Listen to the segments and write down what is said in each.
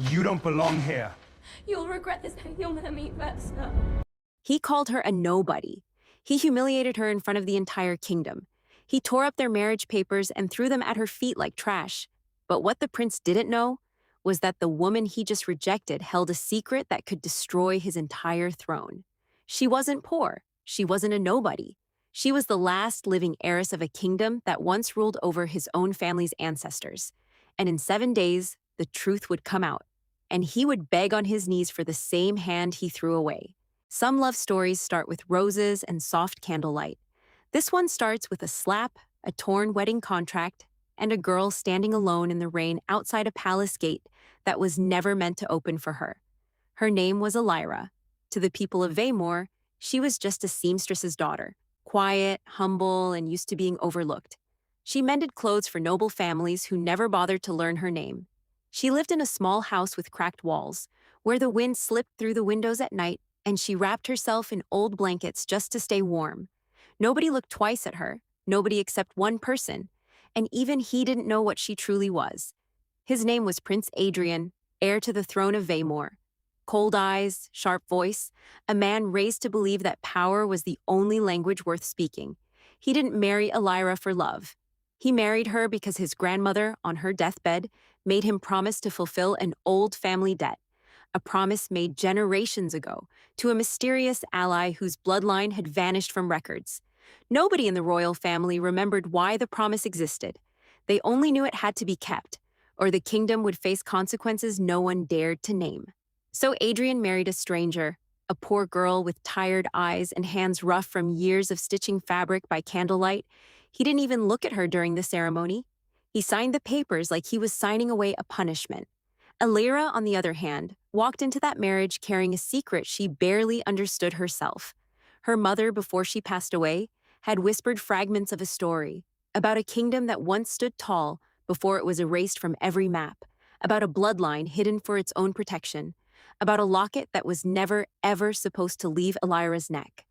You don't belong here. You'll regret this and you'll never meet Vesta. He called her a nobody. He humiliated her in front of the entire kingdom. He tore up their marriage papers and threw them at her feet like trash. But what the prince didn't know was that the woman he just rejected held a secret that could destroy his entire throne. She wasn't poor. She wasn't a nobody. She was the last living heiress of a kingdom that once ruled over his own family's ancestors. And in 7 days, the truth would come out, and he would beg on his knees for the same hand he threw away. Some love stories start with roses and soft candlelight. This one starts with a slap, a torn wedding contract, and a girl standing alone in the rain outside a palace gate that was never meant to open for her. Her name was Elira. To the people of Vaymore, she was just a seamstress's daughter, quiet, humble, and used to being overlooked. She mended clothes for noble families who never bothered to learn her name. She lived in a small house with cracked walls, where the wind slipped through the windows at night, and she wrapped herself in old blankets just to stay warm. Nobody looked twice at her, nobody except one person, and even he didn't know what she truly was. His name was Prince Adrian, heir to the throne of Vaymore. Cold eyes, sharp voice, a man raised to believe that power was the only language worth speaking. He didn't marry Elira for love. He married her because his grandmother, on her deathbed, made him promise to fulfill an old family debt, a promise made generations ago to a mysterious ally whose bloodline had vanished from records. Nobody in the royal family remembered why the promise existed. They only knew it had to be kept, or the kingdom would face consequences no one dared to name. So Adrian married a stranger, a poor girl with tired eyes and hands rough from years of stitching fabric by candlelight. He didn't even look at her during the ceremony. He signed the papers like he was signing away a punishment. Elira, on the other hand, walked into that marriage carrying a secret she barely understood herself. Her mother, before she passed away, had whispered fragments of a story about a kingdom that once stood tall before it was erased from every map, about a bloodline hidden for its own protection, about a locket that was never, ever supposed to leave Elira's neck.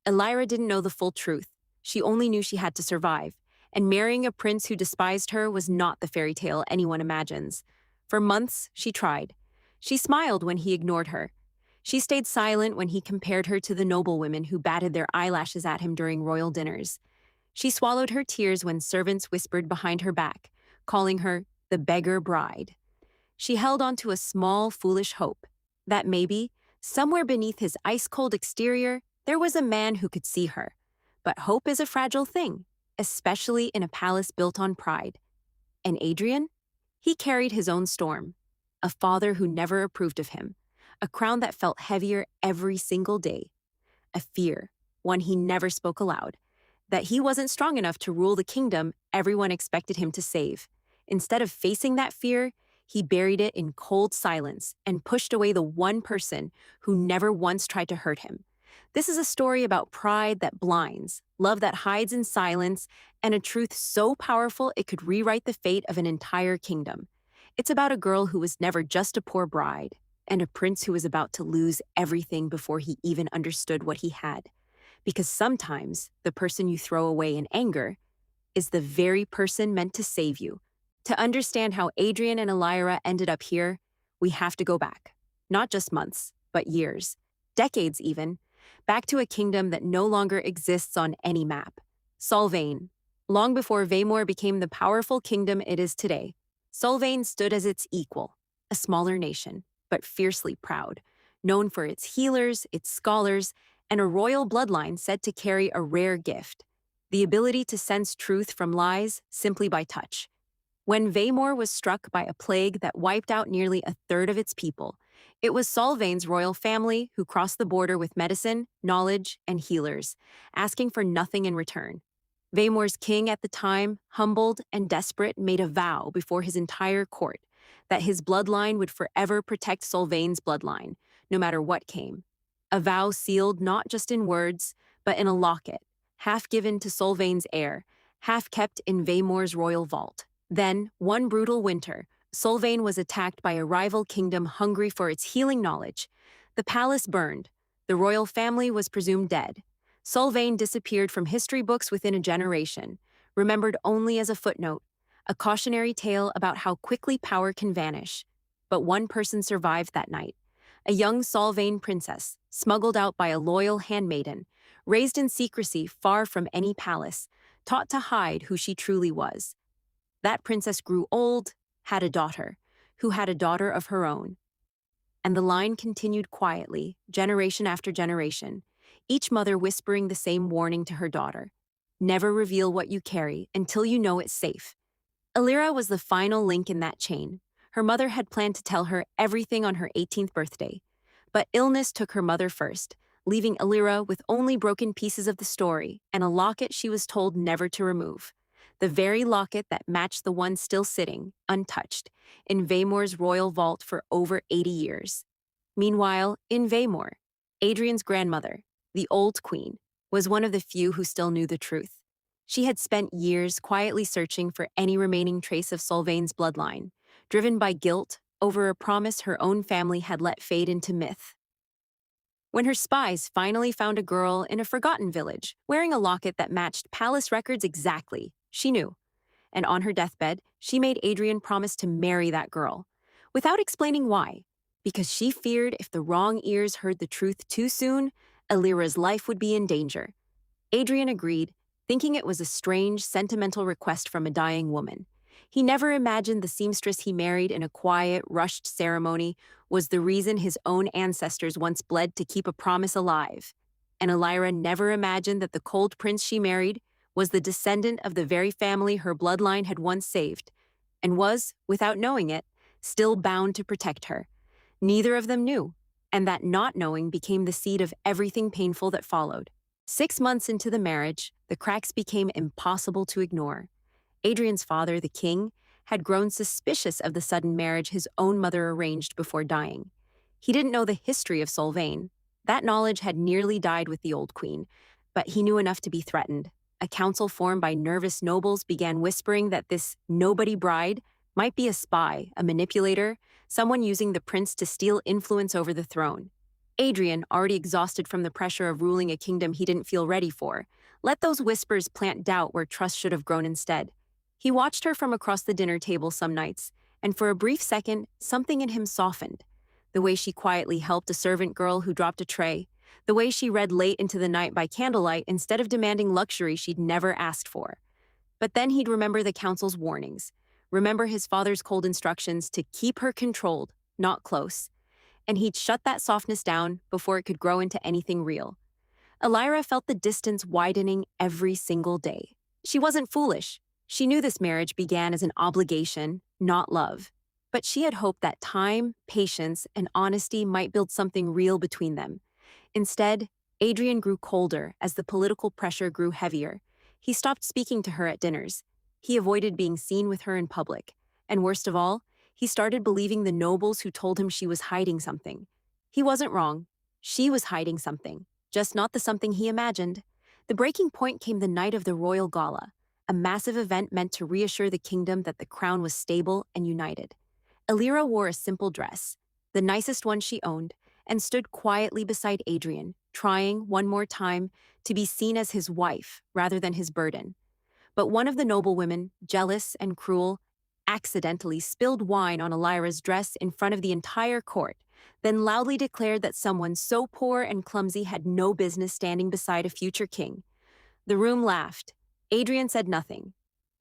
Elira didn't know the full truth. She only knew she had to survive, and marrying a prince who despised her was not the fairy tale anyone imagines. For months, she tried. She smiled when he ignored her. She stayed silent when he compared her to the noblewomen who batted their eyelashes at him during royal dinners. She swallowed her tears when servants whispered behind her back, calling her the beggar bride. She held on to a small, foolish hope that maybe, somewhere beneath his ice-cold exterior, there was a man who could see her. But hope is a fragile thing, especially in a palace built on pride. And Adrian? He carried his own storm, a father who never approved of him, a crown that felt heavier every single day, a fear, one he never spoke aloud, that he wasn't strong enough to rule the kingdom everyone expected him to save. Instead of facing that fear, he buried it in cold silence and pushed away the one person who never once tried to hurt him. This is a story about pride that blinds, love that hides in silence, and a truth so powerful it could rewrite the fate of an entire kingdom. It's about a girl who was never just a poor bride, and a prince who was about to lose everything before he even understood what he had. Because sometimes the person you throw away in anger is the very person meant to save you. To understand how Adrian and Elira ended up here, we have to go back. Not just months, but years, decades even, back to a kingdom that no longer exists on any map. Solvaine. Long before Vaymore became the powerful kingdom it is today, Solvaine stood as its equal, a smaller nation, but fiercely proud, known for its healers, its scholars, and a royal bloodline said to carry a rare gift, the ability to sense truth from lies simply by touch. When Vaymore was struck by a plague that wiped out nearly a third of its people, it was Solvaine's royal family who crossed the border with medicine, knowledge, and healers, asking for nothing in return. Vaymore's king at the time, humbled and desperate, made a vow before his entire court that his bloodline would forever protect Solvaine's bloodline, no matter what came. A vow sealed not just in words, but in a locket, half given to Solvaine's heir, half kept in Vaymore's royal vault. Then, one brutal winter, Solvaine was attacked by a rival kingdom hungry for its healing knowledge. The palace burned. The royal family was presumed dead. Solvaine disappeared from history books within a generation, remembered only as a footnote, a cautionary tale about how quickly power can vanish. but one person survived that night. A young Solvaine princess, smuggled out by a loyal handmaiden, raised in secrecy far from any palace, taught to hide who she truly was. That princess grew old, had a daughter, who had a daughter of her own. And the line continued quietly, generation after generation, each mother whispering the same warning to her daughter. Never reveal what you carry until you know it's safe. Elira was the final link in that chain. Her mother had planned to tell her everything on her 18th birthday. But illness took her mother first, leaving Elira with only broken pieces of the story and a locket she was told never to remove. The very locket that matched the one still sitting, untouched, in Vamore's royal vault for over 80 years. Meanwhile, in Vamore, Adrian's grandmother, the old queen, was one of the few who still knew the truth. She had spent years quietly searching for any remaining trace of Solvaine's bloodline, driven by guilt over a promise her own family had let fade into myth. When her spies finally found a girl in a forgotten village, wearing a locket that matched palace records exactly, she knew. And on her deathbed, she made Adrian promise to marry that girl, without explaining why, because she feared if the wrong ears heard the truth too soon, Elira's life would be in danger. Adrian agreed, thinking it was a strange, sentimental request from a dying woman. He never imagined the seamstress he married in a quiet, rushed ceremony was the reason his own ancestors once bled to keep a promise alive. And Elira never imagined that the cold prince she married was the descendant of the very family her bloodline had once saved, and was, without knowing it, still bound to protect her. Neither of them knew, and that not knowing became the seed of everything painful that followed. 6 months into the marriage, the cracks became impossible to ignore. Adrian's father, the king, had grown suspicious of the sudden marriage his own mother arranged before dying. He didn't know the history of Solvaine. That knowledge had nearly died with the old queen, but he knew enough to be threatened. A council formed by nervous nobles began whispering that this nobody bride might be a spy, a manipulator, someone using the prince to steal influence over the throne. Adrian, already exhausted from the pressure of ruling a kingdom he didn't feel ready for, let those whispers plant doubt where trust should have grown instead. He watched her from across the dinner table some nights, and for a brief second, something in him softened. The way she quietly helped a servant girl who dropped a tray, the way she read late into the night by candlelight instead of demanding luxury she'd never asked for. But then he'd remember the council's warnings, remember his father's cold instructions to keep her controlled, not close, and he'd shut that softness down before it could grow into anything real. Elira felt the distance widening every single day. She wasn't foolish. She knew this marriage began as an obligation, not love. But she had hoped that time, patience, and honesty might build something real between them. Instead, Adrian grew colder as the political pressure grew heavier. He stopped speaking to her at dinners. He avoided being seen with her in public. And worst of all, he started believing the nobles who told him she was hiding something. He wasn't wrong. She was hiding something, just not the something he imagined. The breaking point came the night of the royal gala, a massive event meant to reassure the kingdom that the crown was stable and united. Elira wore a simple dress, the nicest one she owned, and stood quietly beside Adrian, trying, one more time, to be seen as his wife rather than his burden. But one of the noblewomen, jealous and cruel, accidentally spilled wine on Elira's dress in front of the entire court, then loudly declared that someone so poor and clumsy had no business standing beside a future king. The room laughed. Adrian said nothing.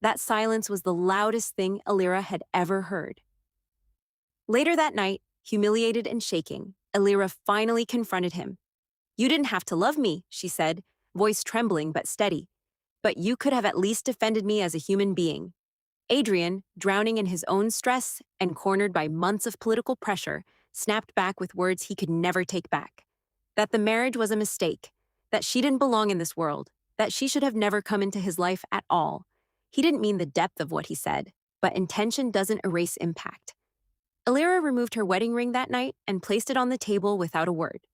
That silence was the loudest thing Elira had ever heard. Later that night, humiliated and shaking, Elira finally confronted him. "You didn't have to love me," she said, voice trembling but steady. "But you could have at least defended me as a human being." Adrian, drowning in his own stress and cornered by months of political pressure, snapped back with words he could never take back. That the marriage was a mistake, that she didn't belong in this world, that she should have never come into his life at all. He didn't mean the depth of what he said, but intention doesn't erase impact. Elira removed her wedding ring that night and placed it on the table without a word.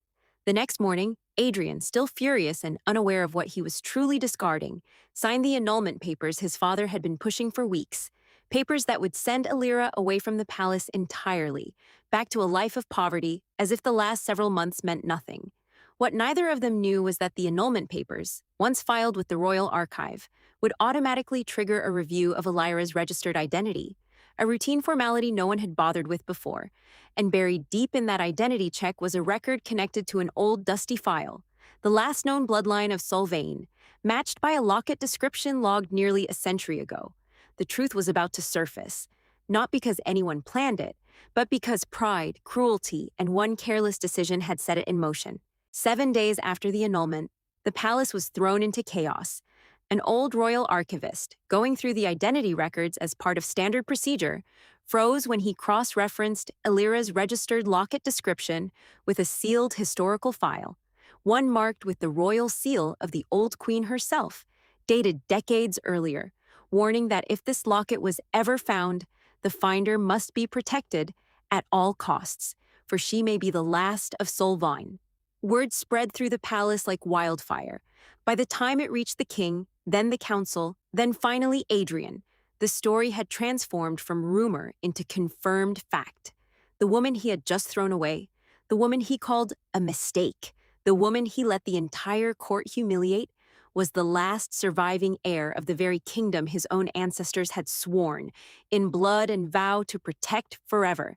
The next morning, Adrian, still furious and unaware of what he was truly discarding, signed the annulment papers his father had been pushing for weeks, papers that would send Elira away from the palace entirely, back to a life of poverty, as if the last several months meant nothing. What neither of them knew was that the annulment papers, once filed with the Royal Archive, would automatically trigger a review of Elira's registered identity. a routine formality no one had bothered with before. And buried deep in that identity check was a record connected to an old dusty file, the last known bloodline of Solvaine, matched by a locket description logged nearly a century ago. The truth was about to surface, not because anyone planned it, but because pride, cruelty, and one careless decision had set it in motion. 7 days after the annulment, the palace was thrown into chaos. An old royal archivist, going through the identity records as part of standard procedure, froze when he cross-referenced Elira's registered locket description with a sealed historical file, one marked with the royal seal of the old queen herself, dated decades earlier, warning that if this locket was ever found, the finder must be protected at all costs, for she may be the last of Solvaine. Word spread through the palace like wildfire. By the time it reached the king, then the council, then finally Adrian, the story had transformed from rumor into confirmed fact. The woman he had just thrown away, the woman he called a mistake, the woman he let the entire court humiliate, was the last surviving heir of the very kingdom his own ancestors had sworn, in blood and vow to protect forever.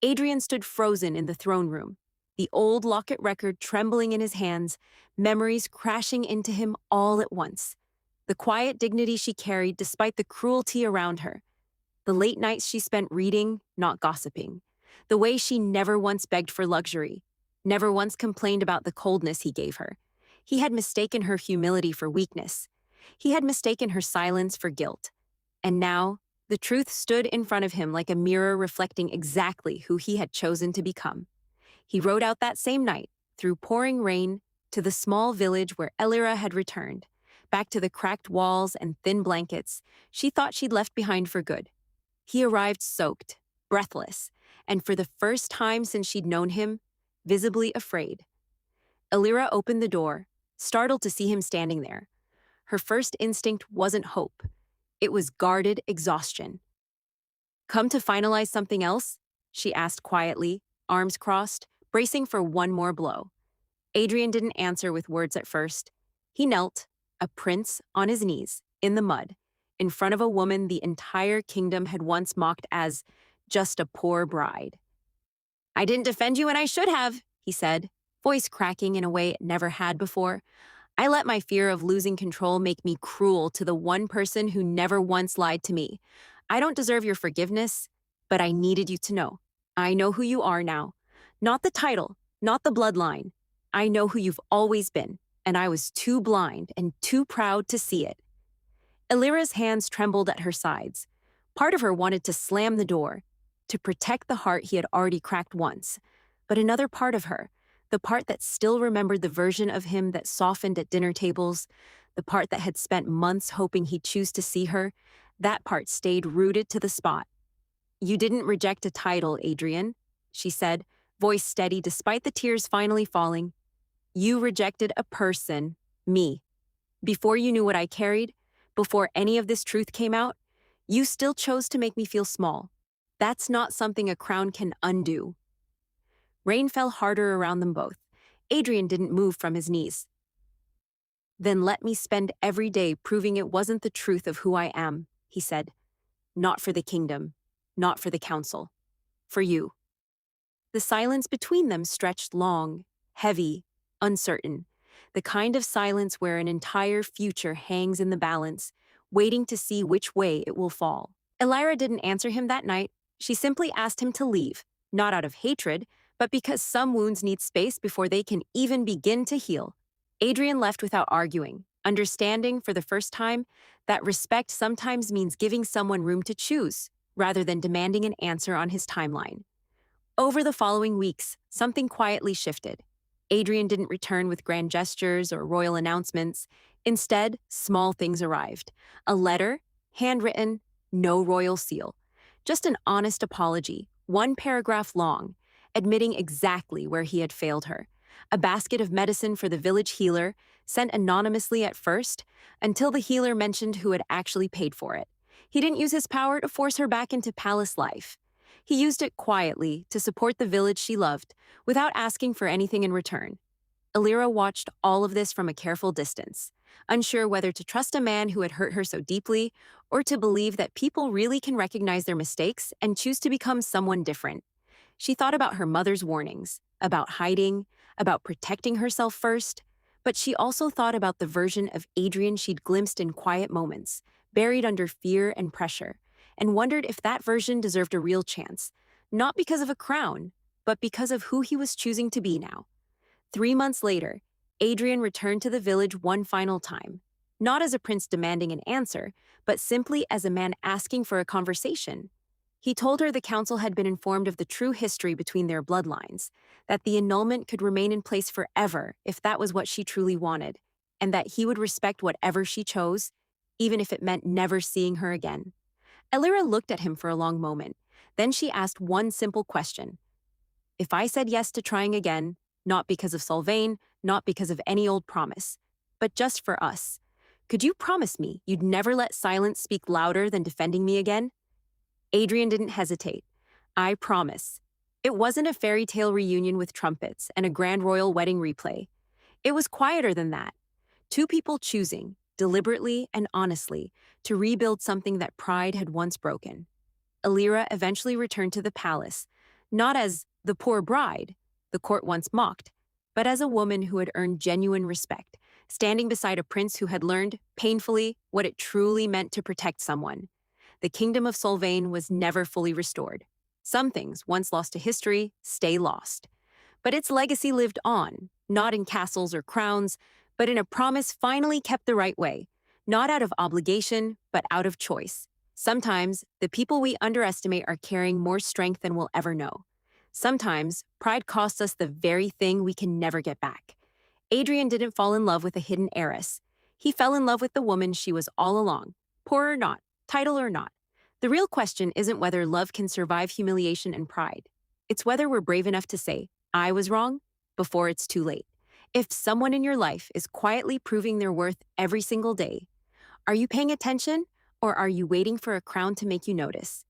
Adrian stood frozen in the throne room, the old locket record trembling in his hands, memories crashing into him all at once. The quiet dignity she carried despite the cruelty around her. The late nights she spent reading, not gossiping. The way she never once begged for luxury, never once complained about the coldness he gave her. He had mistaken her humility for weakness. He had mistaken her silence for guilt. And now, the truth stood in front of him like a mirror reflecting exactly who he had chosen to become. He rode out that same night, through pouring rain, to the small village where Elira had returned, back to the cracked walls and thin blankets she thought she'd left behind for good. He arrived soaked, breathless, and for the first time since she'd known him, visibly afraid. Elira opened the door, startled to see him standing there. Her first instinct wasn't hope. It was guarded exhaustion. "Come to finalize something else?" she asked quietly, arms crossed, bracing for one more blow. Adrian didn't answer with words at first. He knelt, a prince on his knees, in the mud, in front of a woman the entire kingdom had once mocked as just a poor bride. "I didn't defend you and I should have," he said, voice cracking in a way it never had before. "I let my fear of losing control make me cruel to the one person who never once lied to me. I don't deserve your forgiveness, but I needed you to know. I know who you are now. Not the title, not the bloodline. I know who you've always been, and I was too blind and too proud to see it." Elira's hands trembled at her sides. Part of her wanted to slam the door, to protect the heart he had already cracked once. But another part of her, the part that still remembered the version of him that softened at dinner tables, the part that had spent months hoping he'd choose to see her, that part stayed rooted to the spot. "You didn't reject a title, Adrian," she said, voice steady despite the tears finally falling. "You rejected a person, me. Before you knew what I carried, before any of this truth came out, you still chose to make me feel small. That's not something a crown can undo." Rain fell harder around them both. Adrian didn't move from his knees. "Then let me spend every day proving it wasn't the truth of who I am," he said. "Not for the kingdom, not for the council. For you." The silence between them stretched long, heavy, uncertain. The kind of silence where an entire future hangs in the balance, waiting to see which way it will fall. Elira didn't answer him that night. She simply asked him to leave, not out of hatred, but because some wounds need space before they can even begin to heal. Adrian left without arguing, understanding for the first time that respect sometimes means giving someone room to choose, rather than demanding an answer on his timeline. Over the following weeks, something quietly shifted. Adrian didn't return with grand gestures or royal announcements. Instead, small things arrived. A letter, handwritten, no royal seal. Just an honest apology, one paragraph long, admitting exactly where he had failed her. A basket of medicine for the village healer, sent anonymously at first, until the healer mentioned who had actually paid for it. He didn't use his power to force her back into palace life. He used it quietly to support the village she loved, without asking for anything in return. Elira watched all of this from a careful distance, unsure whether to trust a man who had hurt her so deeply or to believe that people really can recognize their mistakes and choose to become someone different. She thought about her mother's warnings, about hiding, about protecting herself first, but she also thought about the version of Adrian she'd glimpsed in quiet moments, buried under fear and pressure, and wondered if that version deserved a real chance, not because of a crown, but because of who he was choosing to be now. 3 months later, Adrian returned to the village one final time, not as a prince demanding an answer, but simply as a man asking for a conversation. He told her the council had been informed of the true history between their bloodlines, that the annulment could remain in place forever if that was what she truly wanted, and that he would respect whatever she chose, even if it meant never seeing her again. Elira looked at him for a long moment. Then she asked one simple question. If I said yes to trying again, not because of Solvaine, not because of any old promise, but just for us, could you promise me you'd never let silence speak louder than defending me again? Adrian didn't hesitate. I promise. It wasn't a fairy tale reunion with trumpets and a grand royal wedding replay. It was quieter than that. Two people choosing, deliberately and honestly, to rebuild something that pride had once broken. Elira eventually returned to the palace, not as the poor bride the court once mocked, but as a woman who had earned genuine respect, standing beside a prince who had learned, painfully, what it truly meant to protect someone. The kingdom of Solvaine was never fully restored. Some things, once lost to history, stay lost. But its legacy lived on, not in castles or crowns, but in a promise finally kept the right way, not out of obligation, but out of choice. Sometimes, the people we underestimate are carrying more strength than we'll ever know. Sometimes, pride costs us the very thing we can never get back. Adrian didn't fall in love with a hidden heiress. He fell in love with the woman she was all along, poor or not, title or not. The real question isn't whether love can survive humiliation and pride. It's whether we're brave enough to say, I was wrong, before it's too late. If someone in your life is quietly proving their worth every single day, are you paying attention or are you waiting for a crown to make you notice?